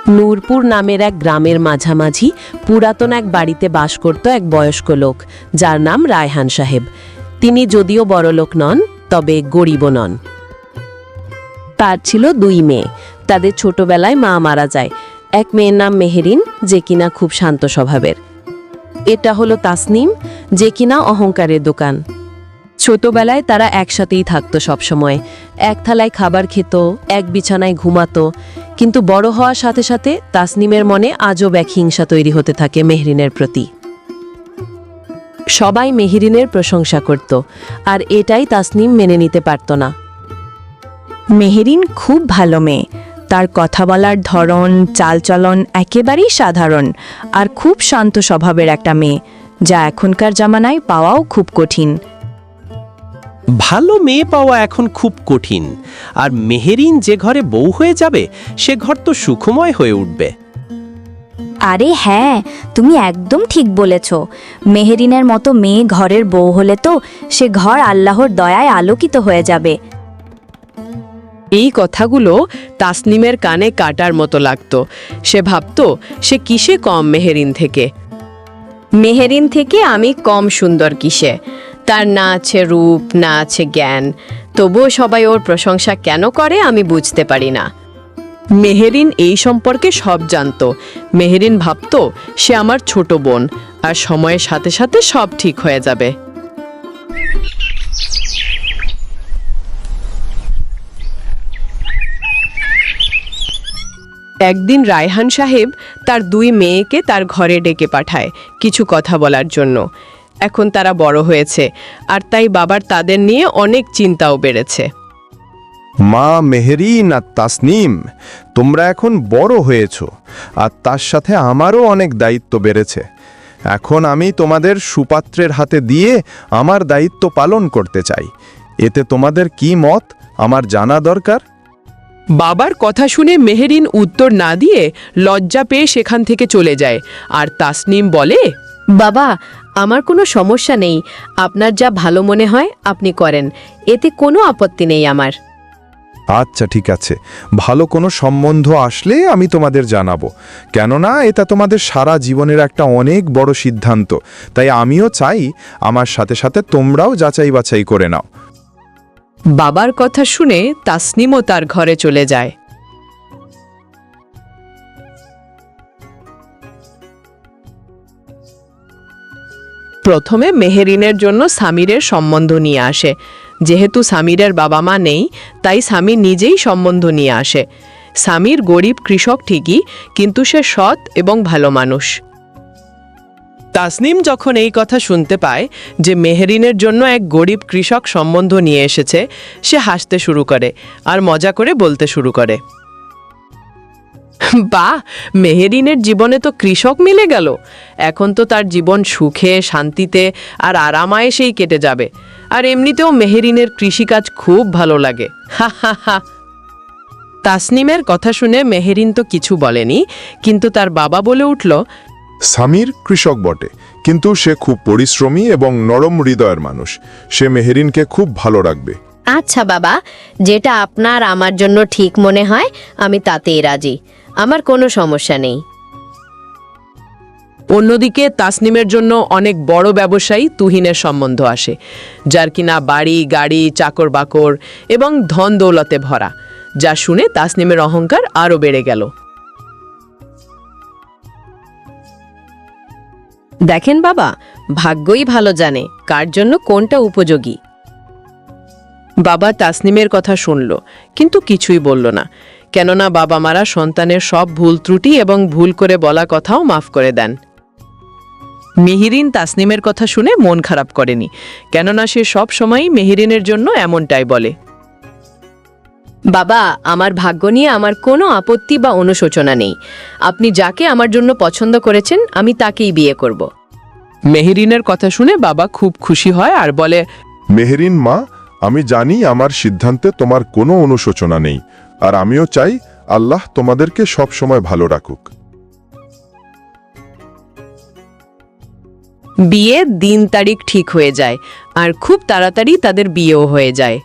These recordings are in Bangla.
নূরপুর নামের এক গ্রামের মাঝামাঝি পুরাতন এক বাড়িতে বাস করত এক বয়স্ক লোক, যার নাম রায়হান সাহেব। তিনি যদিও বড়লোক নন, তবে গরিবও নন। তার ছিল 2 মেয়ে। তাদের ছোটবেলায় মা মারা যায়। এক মেয়ের নাম মেহেরিন, যে কিনা খুব শান্ত স্বভাবের। এটা হলো তাসনিম, যে কিনা অহংকারের দোকান। ছোটবেলায় তারা একসাথেই থাকতো সবসময়, এক থালায় খাবার খেত, এক বিছানায় ঘুমাতো। কিন্তু বড় হওয়ার সাথে সাথে তাসনিমের মনে আজব এক হিংসা তৈরি হতে থাকে মেহরিনের প্রতি। সবাই মেহরিনের প্রশংসা করত, আর এটাই তাসনিম মেনে নিতে পারত না। মেহেরিন খুব ভালো মেয়ে। তার কথা বলার ধরন, চালচলন একেবারেই সাধারণ, আর খুব শান্ত স্বভাবের একটা মেয়ে, যা এখনকার জামানায় পাওয়াও খুব কঠিন। ভালো মেয়ে পাওয়া এখন খুব কঠিন, আর মেহেরিন যে ঘরে বউ হয়ে যাবে সে ঘর তো সুখময় হয়ে উঠবে। আরে হ্যাঁ, তুমি একদম ঠিক বলেছ। মেহেরিনের মতো মেয়ে ঘরের বউ হলে তো সে ঘর আল্লাহর দয়ায় আলোকিত হয়ে যাবে। এই কথাগুলো তাসনিমের কানে কাটার মতো লাগতো। সে ভাবত, সে কিসে কম মেহেরিন থেকে? মেহেরিন থেকে আমি কম সুন্দর কিসে? তার না আছে রূপ, না আছে জ্ঞান, তবুও সবাই ওর প্রশংসা কেন করে আমি বুঝতে পারি না। মেহেরিন এই সম্পর্কে সব জানত। মেহেরিন ভাবত সে আমার ছোট বোন, আর সময়ের সাথে সাথে সব ঠিক হয়ে যাবে। একদিন রায়হান সাহেব তার 2 মেয়েকে তার ঘরে ডেকে পাঠায় কিছু কথা বলার জন্য। এখন তারা বড় হয়েছে, আর তাই বাবার তাদের নিয়ে অনেক চিন্তাও বেড়েছে। মা মেহেরিন আর তাসনিম, তোমরা এখন বড় হয়েছো, আর তার সাথে আমারও অনেক দায়িত্ব বেড়েছে। এখন আমি তোমাদের সুপাত্রের হাতে দিয়ে আমার দায়িত্ব পালন করতে চাই। এতে তোমাদের কি মত আমার জানা দরকার। বাবার কথা শুনে মেহেরিন উত্তর না দিয়ে লজ্জা পেয়ে সেখান থেকে চলে যায়। আর তাসনিম বলে, বাবা, আমার কোনো সমস্যা নেই, আপনার যা ভালো মনে হয় আপনি করেন, এতে কোনো আপত্তি নেই আমার। আচ্ছা, ঠিক আছে, ভালো কোনো সম্বন্ধ আসলে আমি তোমাদের জানাবো, কেননা এটা তোমাদের সারা জীবনের একটা অনেক বড় সিদ্ধান্ত। তাই আমিও চাই আমার সাথে সাথে তোমরাও যাচাই বাছাই করে নাও। বাবার কথা শুনে তাসনিমও তার ঘরে চলে যায়। প্রথমে মেহেরিনের জন্য সামিরের সম্বন্ধ নিয়ে আসে। যেহেতু সামিরের বাবা মা নেই, তাই সামির নিজেই সম্বন্ধ নিয়ে আসে। সামির গরিব কৃষক ঠিকই, কিন্তু সে সৎ এবং ভালো মানুষ। তাসনিম যখন এই কথা শুনতে পায় যে মেহেরিনের জন্য এক গরিব কৃষক সম্বন্ধ নিয়ে এসেছে, সে হাসতে শুরু করে আর মজা করে বলতে শুরু করে, বাহ, মেহেরিনের জীবনে তো কৃষক মিলে গেল। এখন তো তার জীবন সুখে, শান্তিতে আর আরামায়েশেই কেটে যাবে। আর এমনিতেও মেহেরিনের কৃষিকাজ খুব ভালো লাগে। হা হা হা। তাসনিমের কথা শুনে মেহেরিন তো কিছু বলেনি, কিন্তু তার বাবা বলে উঠল, সামির কৃষক বটে, কিন্তু সে খুব পরিশ্রমী এবং নরম হৃদয়ের মানুষ। সে মেহেরিনকে খুব ভালো রাখবে। আচ্ছা বাবা, যেটা আপনার আমার জন্য ঠিক মনে হয় আমি তাতেই রাজি, আমার কোনো সমস্যা নেই। অন্যদিকে তাসনিমের জন্য অনেক বড় ব্যবসায়ী তুহিনের সম্বন্ধ আসে, যার কিনা বাড়ি, গাড়ি, চাকর বাকর এবং ধন দৌলতে ভরা। যা শুনে তাসনিমের অহংকার আরও বেড়ে গেল। দেখেন বাবা, ভাগ্যই ভালো জানে কার জন্য কোনটা উপযোগী। বাবা তাসনিমের কথা শুনল, কিন্তু কিছুই বলল না, কেননা বাবা মারা সন্তানের সব ভুল ত্রুটি এবং ভুল করে বলা কথাও মাফ করে দেন। মেহেরিন তাসনিমের কথা শুনে মন খারাপ করেনি, কেননা সে সব সময়ই মেহেরিনের জন্য এমনটাই বলে। বাবা, আমার ভাগ্য নিয়ে আমার কোনো আপত্তি বা অনুশোচনা নেই। আপনি যাকে আমার জন্য পছন্দ করেছেন আমি তাকেই বিয়ে করব। মেহেরিনের কথা শুনে বাবা খুব খুশি হয় আর বলে, মেহেরিন মা, আমি জানি আমার সিদ্ধান্তে তোমার কোনো অনুশোচনা নেই, আর আমিও চাই আল্লাহ তোমাদেরকে সব সময় ভালো রাখুক। বিয়ের দিন তারিখ ঠিক হয়ে যায়, আর খুব তাড়াতাড়ি তাদের বিয়েও হয়ে যায়।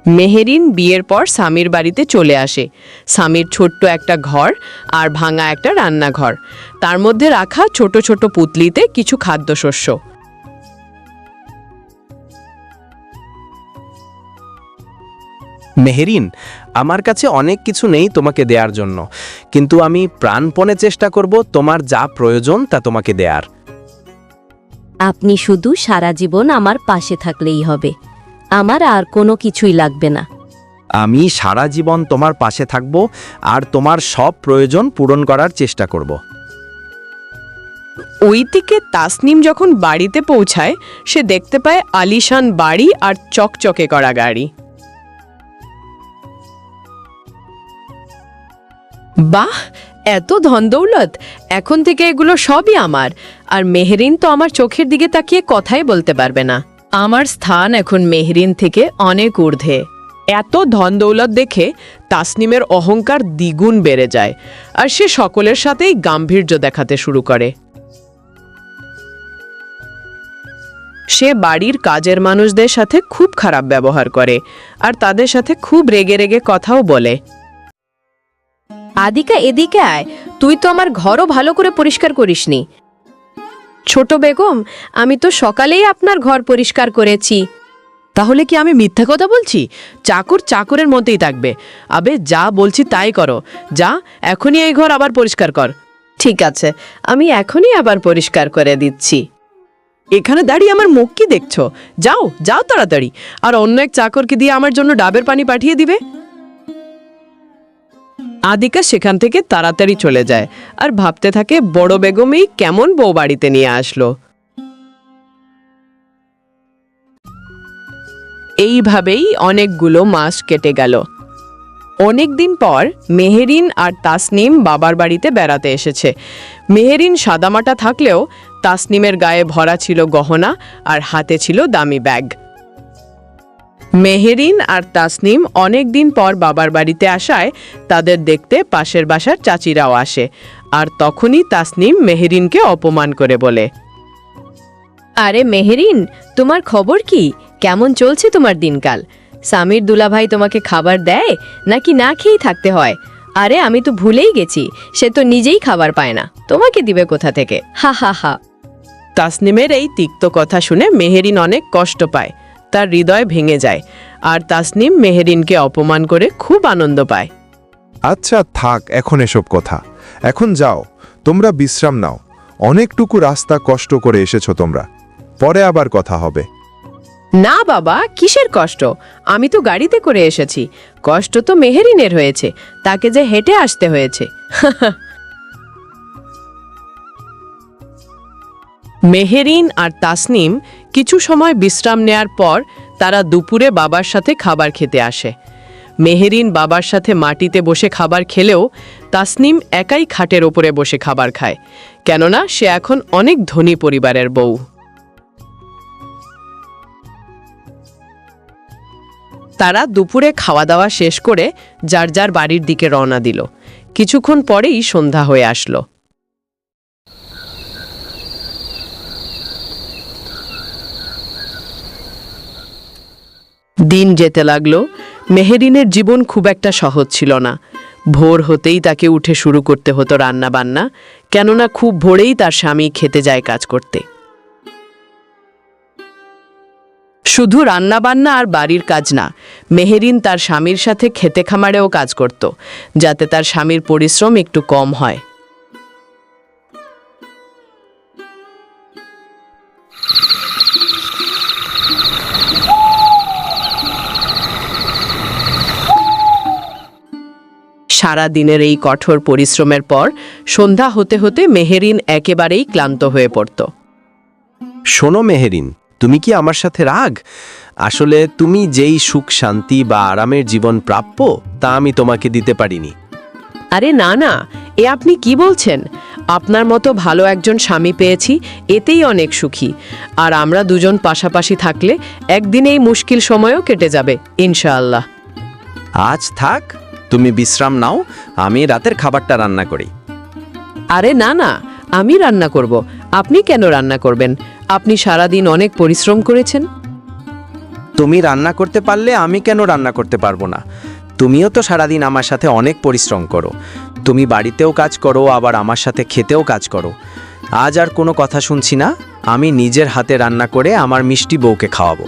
মেহেরিন বিয়ের পর স্বামীর বাড়িতে চলে আসে। স্বামীর ছোট্ট একটা ঘর আর ভাঙা একটা রান্নাঘর, তার মধ্যে রাখা ছোট ছোট পুতলিতে কিছু খাদ্যশস্য। মেহেরিন, আমার কাছে অনেক কিছু নেই তোমাকে দেওয়ার জন্য, কিন্তু আমি প্রাণপণে চেষ্টা করব তোমার যা প্রয়োজন তা তোমাকে দেয়ার। আপনি শুধু সারা জীবন আমার পাশে থাকলেই হবে, আমার আর কোনো কিছুই লাগবে না। আমি সারা জীবন তোমার পাশে থাকব আর তোমার সব প্রয়োজন পূরণ করার চেষ্টা করব। ওইদিকে তাসনিম যখন বাড়িতে পৌঁছায়, সে দেখতে পায় আলিশান বাড়ি আর চকচকে করা গাড়ি। বাহ, এত ধন দৌলত! এখন থেকে এগুলো সবই আমার। আর মেহেরিন তো আমার চোখের দিকে তাকিয়ে কথাই বলতে পারবে না। আমার স্থান এখন মেহেরিন থেকে অনেক ঊর্ধ্বে। এত ধন দৌলত দেখে তাসনিমের অহংকার দ্বিগুণ বেড়ে যায়, আর সে সকলের সাথেই গাম্ভীর্য দেখাতে শুরু করে। সে বাড়ির কাজের মানুষদের সাথে খুব খারাপ ব্যবহার করে আর তাদের সাথে খুব রেগে রেগে কথাও বলে। আদিকা, এদিকে আয়, তুই তো আমার ঘরও ভালো করে পরিষ্কার করিসনি। ছোট বেগম, আমি তো সকালেই আপনার ঘর পরিষ্কার করেছি। তাহলে কি আমি মিথ্যা কথা বলছি? চাকর চাকরের মধ্যেই থাকবে। আবে, যা বলছি তাই করো। যা, এখনই এই ঘর আবার পরিষ্কার কর। ঠিক আছে, আমি এখনই আবার পরিষ্কার করে দিচ্ছি। এখানে দাঁড়িয়ে আমার মুখ কি দেখছো? যাও যাও তাড়াতাড়ি, আর অন্য এক চাকরকে দিয়ে আমার জন্য ডাবের পানি পাঠিয়ে দিবে। আদিকা সেখান থেকে তাড়াতাড়ি চলে যায় আর ভাবতে থাকে, বড় বেগমই কেমন বউ বাড়িতে নিয়ে আসলো। এইভাবেই অনেকগুলো মাস কেটে গেল। অনেকদিন পর মেহেরিন আর তাসনিম বাবার বাড়িতে বেড়াতে এসেছে। মেহেরিন সাদামাটা থাকলেও তাসনিমের গায়ে ভরা ছিল গহনা আর হাতে ছিল দামি ব্যাগ। মেহেরিন আর তাসনিম অনেক দিন পর বাবার বাড়িতে আসায় তাদের দেখতে পাশের বাসার চাচিরাও আসে, আর তখনই তাসনিম মেহেরিনকে অপমান করে বলে, আরে মেহেরিন, তোমার খবর কি? কেমন চলছে তোমার দিনকাল? স্বামীর দুলাভাই তোমাকে খাবার দেয় নাকি না খেয়েই থাকতে হয়? আরে আমি তো ভুলেই গেছি, সে তো নিজেই খাবার পায় না, তোমাকে দিবে কোথা থেকে? হা হা হা। তাসনিমের এই তিক্ত কথা শুনে মেহেরিন অনেক কষ্ট পায়, তার হৃদয় ভেঙে যায়, আর তাসনিম মেহেরিনকে অপমান করে খুব আনন্দ পায়। আচ্ছা থাক এখন এসব কথা, এখন যাও, তোমরা বিশ্রাম নাও। অনেকটুকু রাস্তা কষ্ট করে এসেছো তোমরা, পরে আবার কথা হবে। না বাবা, কিসের কষ্ট? আমি তো গাড়িতে করে এসেছি। কষ্ট তো মেহেরিনের হয়েছে, তাকে যে হেঁটে আসতে হয়েছে। মেহেরিন আর তাসনিম কিছু সময় বিশ্রাম নেয়ার পর তারা দুপুরে বাবার সাথে খাবার খেতে আসে। মেহেরিন বাবার সাথে মাটিতে বসে খাবার খেলেও তাসনিম একাই খাটের ওপরে বসে খাবার খায়, কেননা সে এখন অনেক ধনী পরিবারের বউ। তারা দুপুরে খাওয়া দাওয়া শেষ করে যার যার বাড়ির দিকে রওনা দিল। কিছুক্ষণ পরেই সন্ধ্যা হয়ে আসলো। দিন যেতে লাগলো। মেহেরিনের জীবন খুব একটা সহজ ছিল না। ভোর হতেই তাকে উঠে শুরু করতে হতো রান্না বান্না, কেননা খুব ভোরেই তার স্বামী খেতে যায় কাজ করতে। শুধু রান্নাবান্না আর বাড়ির কাজ না, মেহেরিন তার স্বামীর সাথে খেতে খামারেও কাজ করত, যাতে তার স্বামীর পরিশ্রম একটু কম হয়। সারা দিনের এই কঠোর পরিশ্রমের পর সন্ধ্যা হতে হতে মেহেরিন একেবারেই ক্লান্ত হয়ে পড়ত। শোনো মেহেরিন, তুমি কি আমার সাথে রাগ? আসলে তুমি যেই সুখ শান্তি বা আরামের জীবন প্রাপ্য তা আমি তোমাকে দিতে পারিনি। আরে না না, এ আপনি কি বলছেন? আপনার মতো ভালো একজন স্বামী পেয়েছি, এতেই অনেক সুখী। আর আমরা দুজন পাশাপাশি থাকলে একদিন এই মুশকিল সময়ও কেটে যাবে ইনশাআল্লাহ। আজ থাক, তুমি বিশ্রাম নাও, আমি রাতের খাবারটা রান্না করি। আরে না না, আমি রান্না করব। আপনি কেন রান্না করবেন? আপনি সারাদিন অনেক পরিশ্রম করেছেন। তুমি রান্না করতে পারলে আমি কেন রান্না করতে পারবো না? তুমিও তো সারাদিন আমার সাথে অনেক পরিশ্রম করো। তুমি বাড়িতেও কাজ করো, আবার আমার সাথে খেতেও কাজ করো। আজ আর কোনো কথা শুনছি না, আমি নিজের হাতে রান্না করে আমার মিষ্টি বউকে খাওয়াবো।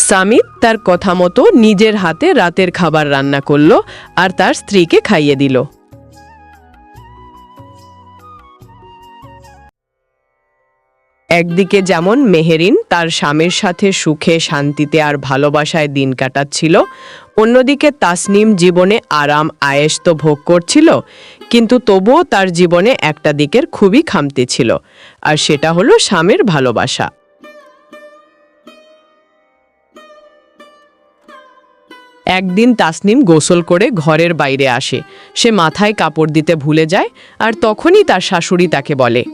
সামিত তার কথা মতো নিজের হাতে রাতের খাবার রান্না করলো আর তার স্ত্রীকে খাইয়ে দিল। একদিকে যেমন মেহেরিন তার স্বামীর সাথে সুখে শান্তিতে আর ভালোবাসায় দিন কাটাচ্ছিল, অন্যদিকে তাসনিম জীবনে আরাম আয়েশ তো ভোগ করছিল, কিন্তু তবুও তার জীবনে একটা দিকের খুবই খামতি ছিল, আর সেটা হলো স্বামীর ভালোবাসা। একদিন তাসনিম গোসল করে ঘরের বাইরে আসে। সে মাথায় কাপড় দিতে ভুলে যায়, আর তখনই তার শাশুড়ি তাকে বলে,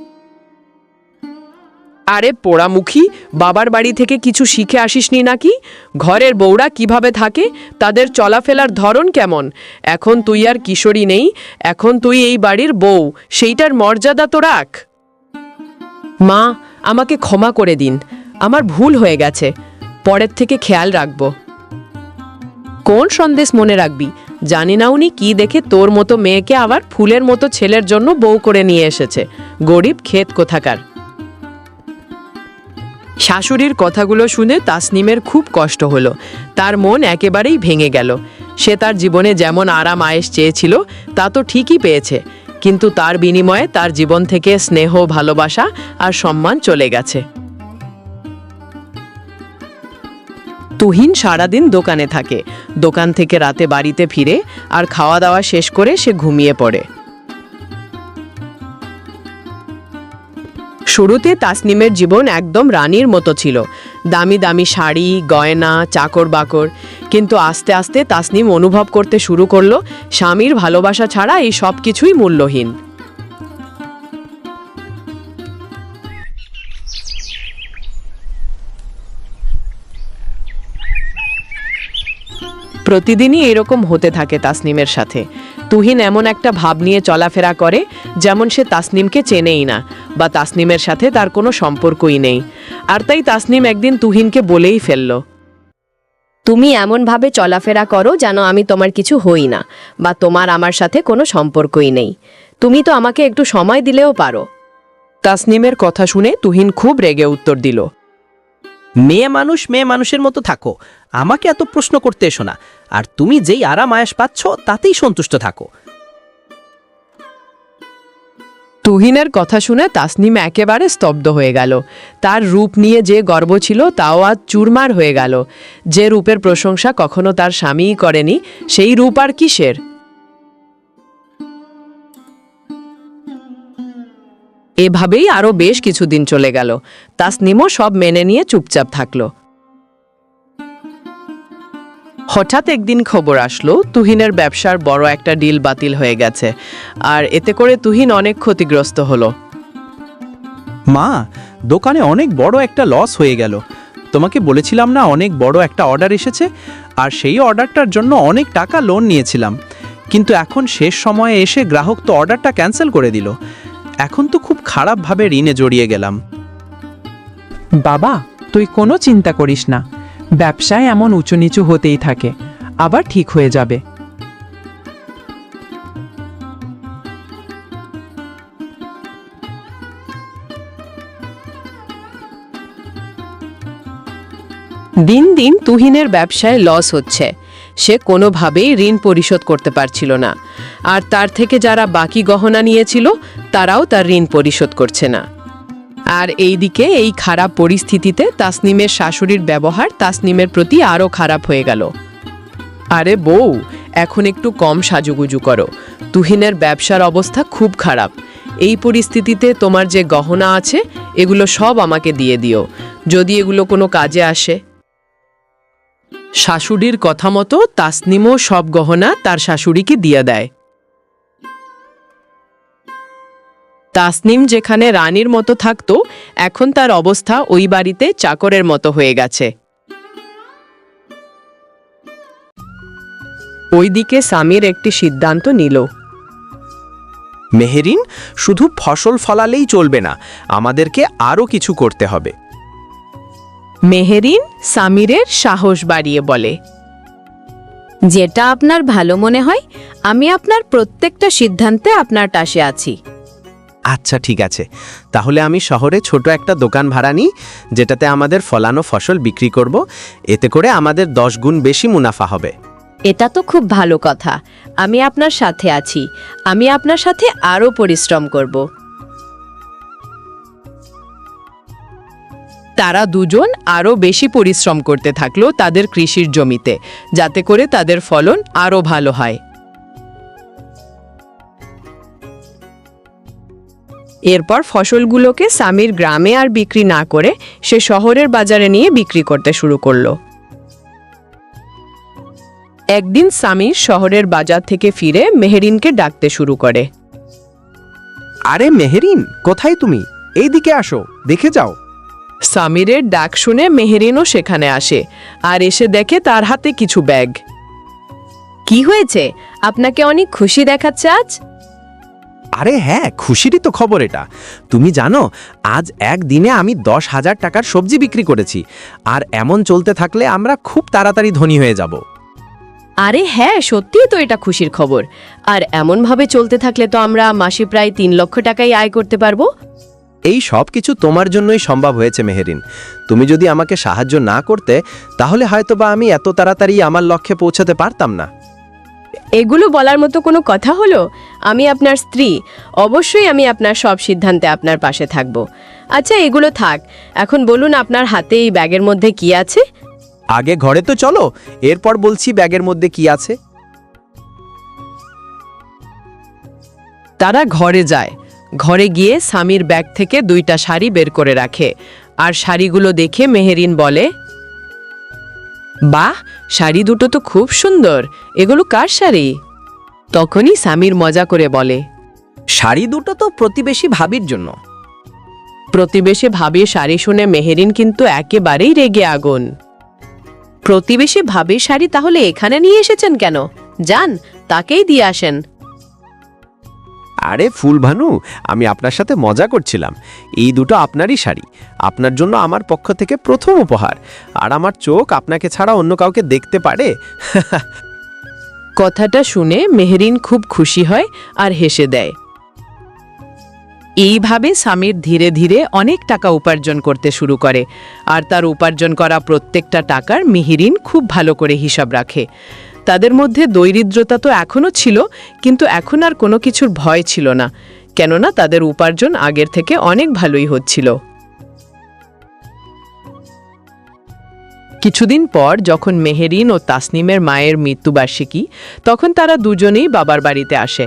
আরে পোড়ামুখী, বাবার বাড়ি থেকে কিছু শিখে আসিসনি নাকি? ঘরের বউরা কিভাবে থাকে, তাদের চলাফেরার ধরন কেমন? এখন তুই আর কিশোরী নেই, এখন তুই এই বাড়ির বউ, সেইটার মর্যাদা তো রাখ। মা, আমাকে ক্ষমা করে দিন, আমার ভুল হয়ে গেছে, পরের থেকে খেয়াল রাখবো। কোন সন্দেশ মনে রাখবি? জানি না উনি কি দেখে তোর মতো মেয়েকে আবার ফুলের মতো ছেলের জন্য বউ করে নিয়ে এসেছে, গরিব ক্ষেত কোথাকার। শাশুড়ির কথাগুলো শুনে তাসনিমের খুব কষ্ট হলো, তার মন একেবারেই ভেঙে গেল। সে তার জীবনে যেমন আরাম আয়েশ চেয়েছিল তা তো ঠিকই পেয়েছে, কিন্তু তার বিনিময়ে তার জীবন থেকে স্নেহ, ভালোবাসা আর সম্মান চলে গেছে। তুহিন সারাদিন দোকানে থাকে, দোকান থেকে রাতে বাড়িতে ফিরে আর খাওয়া দাওয়া শেষ করে সে ঘুমিয়ে পড়ে। শুরুতে তাসনিমের জীবন একদম রানীর মতো ছিল, দামি দামি শাড়ি, গয়না, চাকর বাকর, কিন্তু আস্তে আস্তে তাসনিম অনুভব করতে শুরু করলো স্বামীর ভালোবাসা ছাড়া এই সব কিছুই মূল্যহীন। প্রতিদিনই এরকম হতে থাকে তাসনিমের সাথে। তুহিন এমন একটা ভাব নিয়ে চলাফেরা করে যেমন সে তাসনিমকে চেনেই না, বা তাসনিমের সাথে তার কোনো সম্পর্কই নেই। আর তাই তাসনিম একদিন তুহিনকে বলেই ফেলল, তুমি এমনভাবে চলাফেরা করো যেন আমি তোমার কিছু হই না, বা তোমার আমার সাথে কোনো সম্পর্কই নেই। তুমি তো আমাকে একটু সময় দিলেও পারো। তাসনিমের কথা শুনে তুহিন খুব রেগে উত্তর দিল, মেয়ে মানুষের মতো থাকো, আমাকে এত প্রশ্ন করতে এসো না। আর তুমি যেই আরাম আয়েশ পাচ্ছ তাতেই সন্তুষ্ট থাকো। তুহিনের কথা শুনে তাসনিম একেবারে স্তব্ধ হয়ে গেল। তার রূপ নিয়ে যে গর্ব ছিল তাও আজ চুরমার হয়ে গেল। যে রূপের প্রশংসা কখনো তার স্বামীই করেনি, সেই রূপ আর কিসের? এভাবেই আরো বেশ কিছুদিন চলে গেল। তাসনিমও সব মেনে নিয়ে চুপচাপ থাকলো। হঠাৎ একদিন খবর আসলো তুহিনের ব্যবসার বড় একটা ডিল বাতিল হয়ে গেছে, আর এতে করে তুহিন অনেক ক্ষতিগ্রস্ত হলো। মা, দোকানে অনেক বড় একটা লস হয়ে গেল। তোমাকে বলেছিলাম না অনেক বড় একটা অর্ডার এসেছে, আর সেই অর্ডারটার জন্য অনেক টাকা লোন নিয়েছিলাম, কিন্তু এখন শেষ সময়ে এসে গ্রাহক তো অর্ডারটা ক্যান্সেল করে দিল। এখন তো খুব খারাপভাবে ঋণে জড়িয়ে গেলাম। বাবা, তুই কোনো চিন্তা করিস না, ব্যবসায় এমন উঁচু নিচু হতেই থাকে, আবার ঠিক হয়ে যাবে। দিন দিন তুহিনের ব্যবসায় লস হচ্ছে। সে কোনোভাবেই ঋণ পরিশোধ করতে পারছিল না, আর তার থেকে যারা বাকি গহনা নিয়েছিল তারাও তার ঋণ পরিশোধ করছে না। আর এইদিকে এই খারাপ পরিস্থিতিতে তাসনিমের শাশুড়ির ব্যবহার তাসনিমের প্রতি আরও খারাপ হয়ে গেল। আরে বউ, এখন একটু কম সাজুগুজু করো, তুহিনের ব্যবসার অবস্থা খুব খারাপ। এই পরিস্থিতিতে তোমার যে গহনা আছে এগুলো সব আমাকে দিয়ে দিও, যদি এগুলো কোনো কাজে আসে। শাশুড়ির কথা মতো তাসনিমও সব গহনা তার শাশুড়িকে দিয়ে দেয়। তাসনিম যেখানে রানীর মতো থাকতো, এখন তার অবস্থা ওই বাড়িতে চাকরের মতো হয়ে গেছে। ওইদিকে সামির একটি সিদ্ধান্ত নিল। মেহেরিন, শুধু ফসল ফলালেই চলবে না, আমাদেরকে আরও কিছু করতে হবে। মেহেরিন সামিরের সাহস বাড়িয়ে বলে, যেটা আপনার ভালো মনে হয়, আমি আপনার প্রত্যেকটা সিদ্ধান্তে আপনার পাশে আছি। আচ্ছা ঠিক আছে, তাহলে আমি শহরে ছোট একটা দোকান ভাড়া নিই, যেটাতে আমাদের ফলানো ফসল বিক্রি করব। এতে করে আমাদের 10 গুণ বেশি মুনাফা হবে। এটা তো খুব ভালো কথা। আমি আপনার সাথে আছি। আমি আপনার সাথে আরও পরিশ্রম করব। তারা দুজন আরও বেশি পরিশ্রম করতে থাকলো তাদের কৃষির জমিতে, যাতে করে তাদের ফলন আরও ভালো হয়। এরপর ফসলগুলোকে সামির গ্রামে আর বিক্রি না করে সে শহরের বাজারে নিয়ে বিক্রি করতে শুরু করলো। একদিন সামির শহরের বাজার থেকে ফিরে মেহেরিনকে ডাকতে শুরু করে। আরে মেহেরিন, কোথায় তুমি? এইদিকে আসো, দেখে যাও। সামিরের ডাক শুনে মেহেরিনও সেখানে আসে আর এসে দেখে তার হাতে কিছু ব্যাগ। কি হয়েছে? আপনাকে অনেক খুশি দেখাচ্ছে আজ। আরে হ্যাঁ, খুশিরই তো খবর এটা। তুমি জানো, আজ একদিনে আমি 10,000 টাকার সবজি বিক্রি করেছি, আর এমন চলতে থাকলে আমরা খুব তাড়াতাড়ি ধনী হয়ে যাব। আরে হ্যাঁ, সত্যিই তো এটা খুশির খবর। আর এমনভাবে চলতে থাকলে তো আমরা মাসে প্রায় 3 লক্ষ টাকাই আয় করতে পারবো। এই সব কিছু তোমার জন্যই সম্ভব হয়েছে মেহেরিন। তুমি যদি আমাকে সাহায্য না করতে, তাহলে হয়তোবা আমি এত তাড়াতাড়ি আমার লক্ষ্যে পৌঁছাতে পারতাম না। এগুলো বলার মতো কোনো কথা হলো? আমি আপনার স্ত্রী, অবশ্যই আমি আপনার সব সিদ্ধান্তে আপনার পাশে থাকব। আচ্ছা, এগুলো থাক, এখন বলুন আপনার হাতে এই ব্যাগের মধ্যে কি আছে? আগে ঘরে তো চলো, এরপর বলছি ব্যাগের মধ্যে কি আছে। তারা ঘরে যায়। ঘরে গিয়ে সামির ব্যাগ থেকে 2টা শাড়ি বের করে রাখে, আর শাড়িগুলো দেখে মেহেরিন বলে, বাহ, শাড়ি দুটো তো খুব সুন্দর। এগুলো কার শাড়ি? তখনই সামির মজা করে বলে, শাড়ি দুটো তো প্রতিবেশী ভাবির জন্য। প্রতিবেশী ভাবির শাড়ি শুনে মেহেরিন কিন্তু একেবারেই রেগে আগুন। প্রতিবেশী ভাবির শাড়ি তাহলে এখানে নিয়ে এসেছেন কেন? যান, তাকেই দিয়ে আসেন। আরে ফুলভানু, আমি আপনার সাথে মজা করছিলাম। এই দুটো আপনারই শাড়ি, আপনার জন্য আমার পক্ষ থেকে প্রথম উপহার। আর আমার চোখ আপনাকে ছাড়া অন্য কাউকে দেখতে পারে? কথাটা শুনে মেহেরিন খুব খুশি হয় আর হেসে দেয়। এইভাবে সামির ধীরে ধীরে অনেক টাকা উপার্জন করতে শুরু করে, আর তার উপার্জন করা প্রত্যেকটা টাকার মেহেরিন খুব ভালো করে হিসাব রাখে। তাদের মধ্যে দরিদ্রতা তো এখনও ছিল, কিন্তু এখন আর কোনো কিছুর ভয় ছিল না, কেননা তাদের উপার্জন আগের থেকে অনেক ভালোই হচ্ছিল। কিছুদিন পর যখন মেহেরিন ও তাসনিমের মায়ের মৃত্যুবার্ষিকী, তখন তারা দুজনেই বাবার বাড়িতে আসে।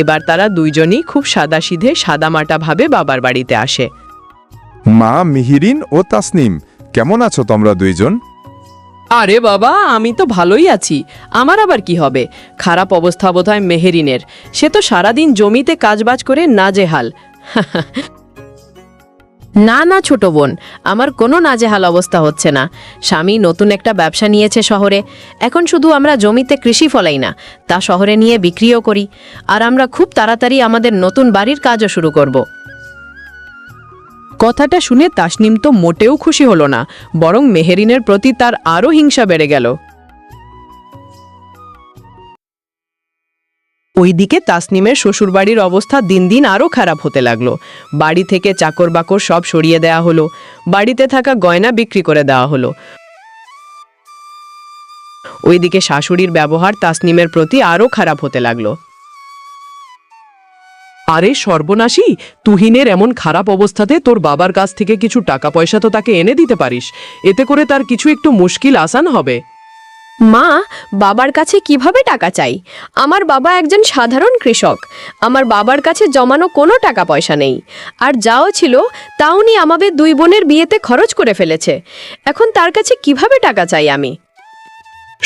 এবার তারা দুইজনেই খুব সাদাসিধে সাদামাটাভাবে বাবার বাড়িতে আসে। মা মেহেরিন ও তাসনিম, কেমন আছো তোমরা দুইজন? আরে বাবা, আমি তো ভালোই আছি। আমার আবার কি হবে? খারাপ অবস্থা বোধহয় মেহেরিনের। সে তো সারাদিন জমিতে কাজবাজ করে নাজেহাল। না না ছোট বোন, আমার কোনো নাজেহাল অবস্থা হচ্ছে না। স্বামী নতুন একটা ব্যবসা নিয়েছে শহরে। এখন শুধু আমরা জমিতে কৃষি ফলাই না, তা শহরে নিয়ে বিক্রিও করি। আর আমরা খুব তাড়াতাড়ি আমাদের নতুন বাড়ির কাজও শুরু করব। কথাটা শুনে তাসনিম তো মোটেও খুশি হলো না, বরং মেহেরিনের প্রতি তার আরও হিংসা বেড়ে গেল। ওইদিকে তাসনিমের শ্বশুরবাড়ির অবস্থা দিন দিন আরও খারাপ হতে লাগলো। বাড়ি থেকে চাকর বাকর সব সরিয়ে দেওয়া হলো, বাড়িতে থাকা গয়না বিক্রি করে দেওয়া হলো। ওইদিকে শাশুড়ির ব্যবহার তাসনিমের প্রতি আরও খারাপ হতে লাগলো। আরে সর্বনাশী, তুহিনের এমন খারাপ অবস্থাতে তোর বাবার কাছ থেকে কিছু টাকা পয়সা তো তাকে এনে দিতে পারিস, এতে করে তার কিছু একটু মুশকিল আসান হবে। মা, বাবার কাছে কিভাবে টাকা চাই? আমার বাবা একজন সাধারণ কৃষক। আমার বাবার কাছে জমানো কোনো টাকা পয়সা নেই, আর যাও ছিল তাও নিয়ে আমাদের 2 বোনের বিয়েতে খরচ করে ফেলেছে। এখন তার কাছে কিভাবে টাকা চাই আমি?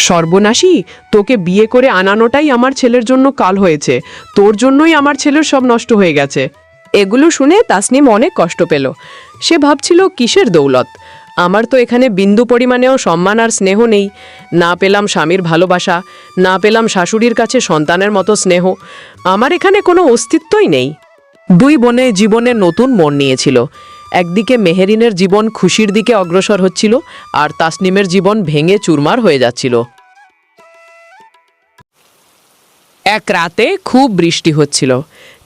সর্বনাশী, তোকে বিয়ে করে আনানোটাই আমার ছেলের জন্য কাল হয়েছে। তোর জন্যই আমার ছেলের সব নষ্ট হয়ে গেছে। এগুলো শুনে তাসনিম অনেক কষ্ট পেল। সে ভাবছিল কিসের দৌলত, আমার তো এখানে বিন্দু পরিমাণেও সম্মান আর স্নেহ নেই। না পেলাম স্বামীর ভালোবাসা, না পেলাম শাশুড়ির কাছে সন্তানের মতো স্নেহ। আমার এখানে কোনো অস্তিত্বই নেই। দুই বোনে জীবনে নতুন মন নিয়েছিল। একদিকে মেহেরিনের জীবন খুশির দিকে অগ্রসর হচ্ছিল, আর তাসনিমের জীবন ভেঙে চুরমার হয়ে যাচ্ছিল। এক রাতে খুব বৃষ্টি হচ্ছিল।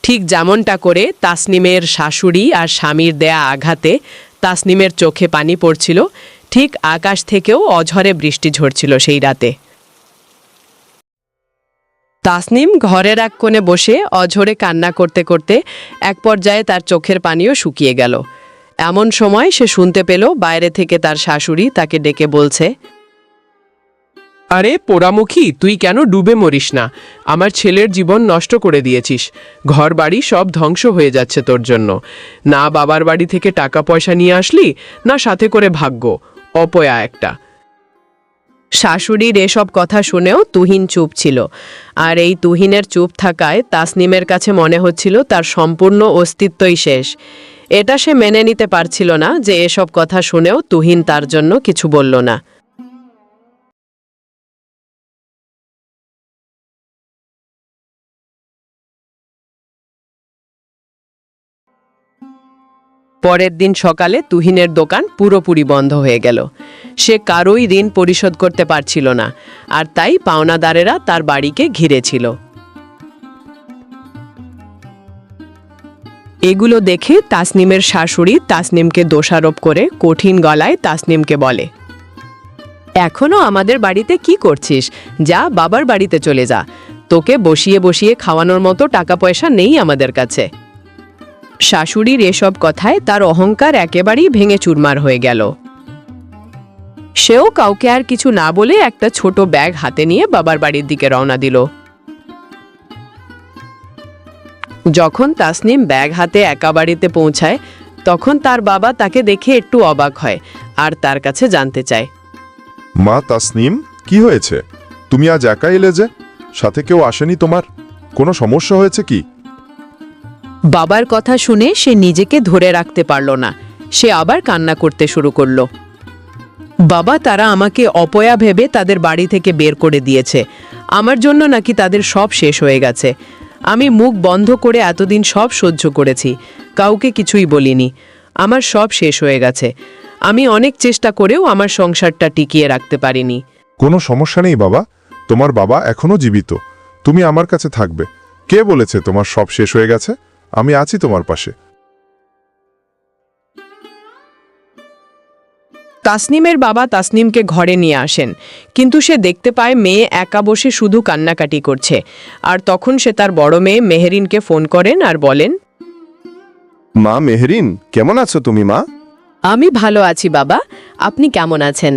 ঠিক যেমনটা করে তাসনিমের শাশুড়ি আর স্বামীর দেয়া আঘাতে তাসনিমের চোখে পানি পড়ছিল, ঠিক আকাশ থেকেও অঝরে বৃষ্টি ঝরছিল সেই রাতে। তাসনিম ঘরের এক কোণে বসে অঝরে কান্না করতে করতে এক পর্যায়ে তার চোখের পানিও শুকিয়ে গেল। এমন সময় সে শুনতে পেল বাইরে থেকে তার শাশুড়ি তাকে ডেকে বলছে, আরে পোড়ামুখী, তুই কেন ডুবে মরিস না? আমার ছেলের জীবন নষ্ট করে দিয়েছিস। ঘর বাড়ি সব ধ্বংস হয়ে যাচ্ছে তোর জন্য। না বাবার বাড়ি থেকে টাকা পয়সা নিয়ে আসলি, না সাথে করে ভাগ্য। অপয়া একটা। শাশুড়ির এসব কথা শুনেও তুহিন চুপ ছিল, আর এই তুহিনের চুপ থাকায় তাসনিমের কাছে মনে হচ্ছিল তার সম্পূর্ণ অস্তিত্বই শেষ। এটা সে মেনে নিতে পারছিল না যে এসব কথা শুনেও তুহিন তার জন্য কিছু বলল না। পরের দিন সকালে তুহিনের দোকান পুরোপুরি বন্ধ হয়ে গেল। সে কারোই ঋণ পরিশোধ করতে পারছিল না, আর তাই পাওনাদারেরা তার বাড়িকে ঘিরেছিল। এগুলো দেখে তাসনিমের শাশুড়ি তাসনিমকে দোষারোপ করে কঠিন গলায় তাসনিমকে বলে, এখনো আমাদের বাড়িতে কি করছিস? যা বাবার বাড়িতে চলে যা। তোকে বসিয়ে বসিয়ে খাওয়ানোর মতো টাকা পয়সা নেই আমাদের কাছে। শাশুড়ির এসব কথায় তার অহংকার একেবারেই ভেঙে চুরমার হয়ে গেল। সেও কাউকে আর কিছু না বলে একটা ছোট ব্যাগ হাতে নিয়ে বাবার বাড়ির দিকে রওনা দিল। যখন তাসনিম ব্যাগ হাতে একা বাড়িতে পৌঁছায়, তখন তার বাবা তাকে দেখে একটু অবাক হয় আর তার কাছে জানতে চায়, মা তাসনিম, কি হয়েছে? তুমি আজ একা এলে যে? সাথে কেউ আসেনি তোমার? কোনো সমস্যা হয়েছে কি? বাবার কথা শুনে সে নিজেকে ধরে রাখতে পারল না। সে আবার কান্না করতে শুরু করল। বাবা, তারা আমাকে অপয়া ভেবে তাদের বাড়ি থেকে বের করে দিয়েছে। আমার জন্য নাকি তাদের সব শেষ হয়ে গেছে। আমি মুখ বন্ধ করে এতদিন সব সহ্য করেছি, কাউকে কিছুই বলিনি। আমার সব শেষ হয়ে গেছে। আমি অনেক চেষ্টা করেও আমার সংসারটা টিকিয়ে রাখতে পারিনি। কোনো সমস্যা নেই বাবা, তোমার বাবা এখনো জীবিত। তুমি আমার কাছে থাকবে। কে বলেছে তোমার সব শেষ হয়ে গেছে? আমি আছি তোমার পাশে। তাসনিমের বাবা তাসনিমকে ঘরে নিয়ে আসেন, কিন্তু সে দেখতে পায় মেয়ে একা বসে শুধু কান্নাকাটি করছে। আর তখন সে তার বড় মেয়ে মেহেরিনকে ফোন করেন আর বলেন, মা মেহেরিন, কেমন আছো তুমি মা? আমি ভালো আছি বাবা, আপনি কেমন আছেন?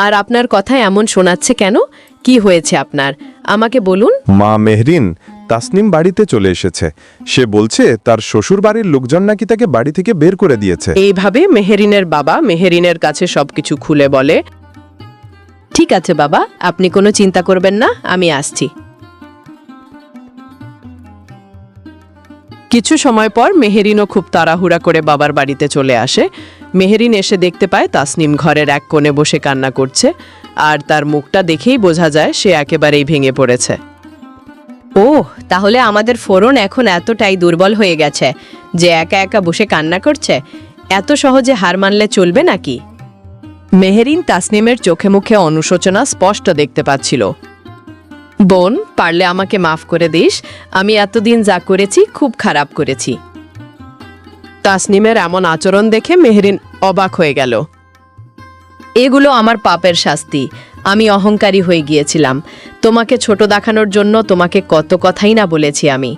আর আপনার কথা এমন শোনাচ্ছে কেন? কি হয়েছে আপনার? আমাকে বলুন। মা মেহরিন, তাসনিম বাড়িতে চলে এসেছে। সে বলছে তার শ্বশুর বাড়ির লোকজন নাকি তাকে বাড়ি থেকে বের করে দিয়েছে। এইভাবে মেহেরিনের বাবা মেহেরিনের কাছে সবকিছু খুলে বলে। ঠিক আছে বাবা, আপনি কোনো চিন্তা করবেন না, আমি আসছি। কিছু সময় পর মেহেরিনও খুব তাড়াহুড়া করে বাবার বাড়িতে চলে আসে। মেহেরিন এসে দেখতে পায় তাসনিম ঘরের এক কোণে বসে কান্না করছে, আর তার মুখটা দেখেই বোঝা যায় সে একেবারেই ভেঙে পড়েছে। ওহ, তাহলে আমাদের ফোরন এখন এতটাই দুর্বল হয়ে গেছে যে একা একা বসে কান্না করছে? এত সহজে হার মানলে চলবে নাকি? মেহেরিন তাসনিমের চোখে মুখে অনুশোচনা স্পষ্ট দেখতে পাচ্ছিল। বোন, পারলে আমাকে মাফ করে দিস। আমি এতদিন যা করেছি খুব খারাপ করেছি। তাসনিমের এমন আচরণ দেখে মেহেরিন অবাক হয়ে গেল। এগুলো আমার পাপের শাস্তি। আমি অহংকারী হয়ে গিয়েছিলাম। তোমাকে ছোট দেখানোর জন্য তোমাকে কত কথাই না বলেছি আমি।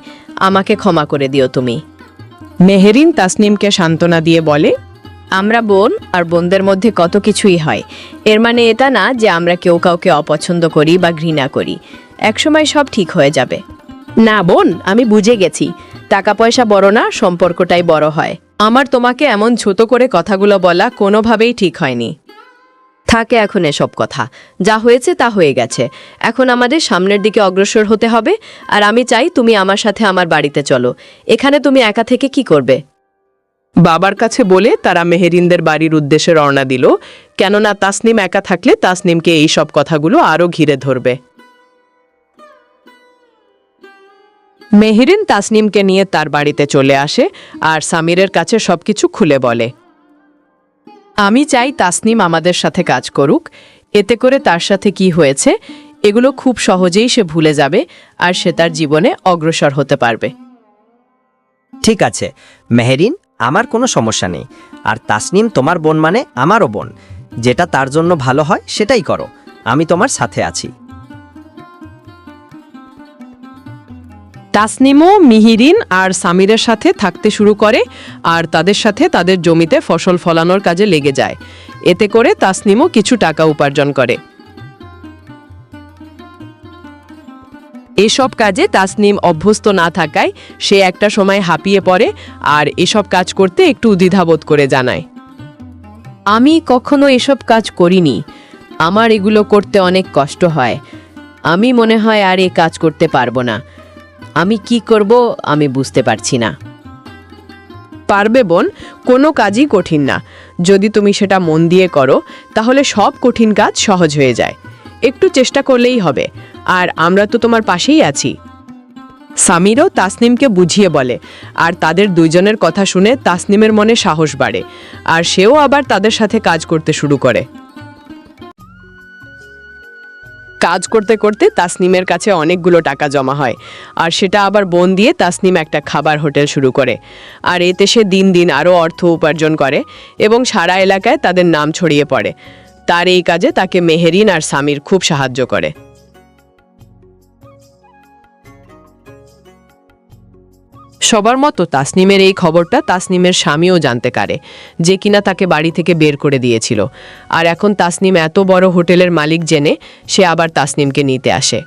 আমাকে ক্ষমা করে দিও তুমি। মেহেরিন তাসনিমকে সান্ত্বনা দিয়ে বলে, আমরা বোন, আর বোনদের মধ্যে কত কিছুই হয়। এর মানে এটা না যে আমরা কেউ কাউকে অপছন্দ করি বা ঘৃণা করি। একসময় সব ঠিক হয়ে যাবে। না বোন, আমি বুঝে গেছি, টাকা পয়সা বড় না, সম্পর্কটাই বড় হয়। আমার তোমাকে এমন ছোট করে কথাগুলো বলা কোনোভাবেই ঠিক হয়নি। থাকে এখন এসব কথা। যা হয়েছে তা হয়ে গেছে। এখন আমাদের সামনের দিকে অগ্রসর হতে হবে, আর আমি চাই তুমি আমার সাথে আমার বাড়িতে চলো। এখানে তুমি একা থেকে কি করবে? বাবার কাছে বলে তারা মেহেরিনদের বাড়ির উদ্দেশ্যে রওনা দিল, কেননা তাসনিম একা থাকলে তাসনিমকে এই সব কথাগুলো আরও ঘিরে ধরবে। মেহেরিন তাসনিমকে নিয়ে তার বাড়িতে চলে আসে আর সামিরের কাছে সবকিছু খুলে বলে। আমি চাই তাসনিম আমাদের সাথে কাজ করুক, এতে করে তার সাথে কি হয়েছে এগুলো খুব সহজেই সে ভুলে যাবে আর সে তার জীবনে অগ্রসর হতে পারবে। ঠিক আছে মেহেরিন, আমার কোনো সমস্যা নেই। আর তাসনিম তোমার বোন মানে আমারও বোন। যেটা তার জন্য ভালো হয় সেটাই করো, আমি তোমার সাথে আছি। তাসনিমও মিহিরিন আর সামিরের সাথে থাকতে শুরু করে আর তাদের সাথে তাদের জমিতে ফসল ফলানোর কাজে লেগে যায়। এতে করে তাসনিমও কিছু টাকা উপার্জন করে। এসব কাজে তাসনিম অভ্যস্ত না থাকায় সে একটা সময় হাঁপিয়ে পড়ে আর এসব কাজ করতে একটু দ্বিধাবোধ করে জানায়, আমি কখনো এসব কাজ করিনি, আমার এগুলো করতে অনেক কষ্ট হয়, আমি মনে হয় আর এই কাজ করতে পারবো না, আমি কি করব আমি বুঝতে পারছি না। পারবে বোন, কোনো কাজই কঠিন না, যদি তুমি সেটা মন দিয়ে করো তাহলে সব কঠিন কাজ সহজ হয়ে যায়, একটু চেষ্টা করলেই হবে, আর আমরা তো তোমার পাশেই আছি। সামিরও তাসনিমকে বুঝিয়ে বলে আর তাদের দুইজনের কথা শুনে তাসনিমের মনে সাহস বাড়ে আর সেও আবার তাদের সাথে কাজ করতে শুরু করে। কাজ করতে করতে তাসনিমের কাছে অনেকগুলো টাকা জমা হয় আর সেটা আবার বোন দিয়ে তাসনিম একটা খাবার হোটেল শুরু করে আর এতে সে দিন দিন আরও অর্থ উপার্জন করে এবং সারা এলাকায় তাদের নাম ছড়িয়ে পড়ে। তার এই কাজে তাকে মেহেরিন আর সামির খুব সাহায্য করে। সবার মতো তাসনিমের এই খবরটা তাসনিমের স্বামীও জানতে পারে, যে কিনা তাকে বাড়ি থেকে বের করে দিয়েছিল, আর এখন তাসনিম এত বড় হোটেলের মালিক জেনে সে আবার তাসনিমকে নিতে আসে।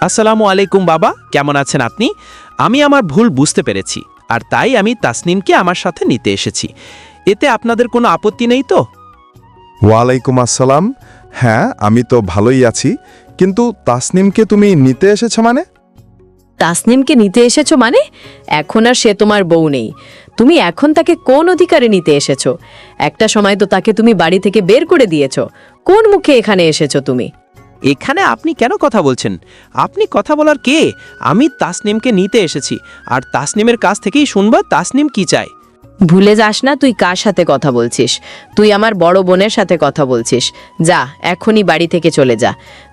আসসালামু আলাইকুম বাবা, কেমন আছেন আপনি? আমি আমার ভুল বুঝতে পেরেছি আর তাই আমি তাসনিমকে আমার সাথে নিতে এসেছি। এতে আপনাদের কোনো আপত্তি নেই তো? ওয়ালাইকুম আসসালাম। হ্যাঁ, আমি তো ভালোই আছি, কিন্তু তাসনিমকে তুমি নিতে এসেছো মানে? তাসনিমকে নিতে এসেছো মানে? এখন আর সে তোমার বউ নেই, তুমি এখন তাকে কোন অধিকারে নিতে এসেছো? একটা সময় তো তাকে তুমি বাড়ি থেকে বের করে দিয়েছো, কোন মুখে এখানে এসেছো তুমি? এখানে আপনি কেন কথা বলছেন? আপনি কথা বলার কে? আমি তাসনিমকে নিতে এসেছি আর তাসনিমের কাছ থেকেই শুনবা তাসনিম কি চায়। ভুলে যাস না তুই কার সাথে কথা বলছিস, তুই আমার বড় বোনের সাথে কথা বলছিস। যা, এখনই বাড়ি থেকে চলে যা।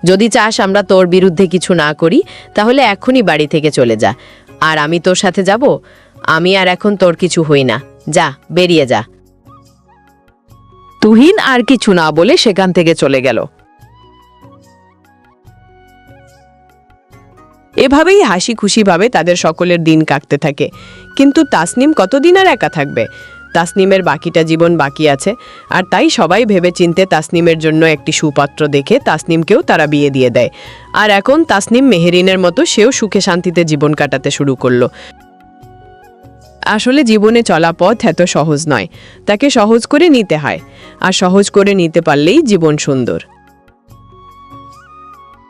যদি চাস আমরা তোর বিরুদ্ধে কিছু না করি তাহলে এখনই বাড়ি থেকে চলে যা। আর আমি তোর সাথে যাব? আমি আর এখন তোর কিছু হই না, যা বেরিয়ে যা। তুহিন আর কিছু না বলে সেখান থেকে চলে গেল। এভাবেই হাসি খুশিভাবে তাদের সকলের দিন কাটতে থাকে। কিন্তু তাসনিম কতদিন আর একা থাকবে? তাসনিমের বাকিটা জীবন বাকি আছে, আর তাই সবাই ভেবেচিন্তে তাসনিমের জন্য একটি সুপাত্র দেখে তাসনিমকেও তারা বিয়ে দিয়ে দেয়। আর এখন তাসনিম মেহেরিনের মতো সেও সুখে শান্তিতে জীবন কাটাতে শুরু করলো। আসলে জীবনে চলা পথ এত সহজ নয়, তাকে সহজ করে নিতে হয়, আর সহজ করে নিতে পারলেই জীবন সুন্দর।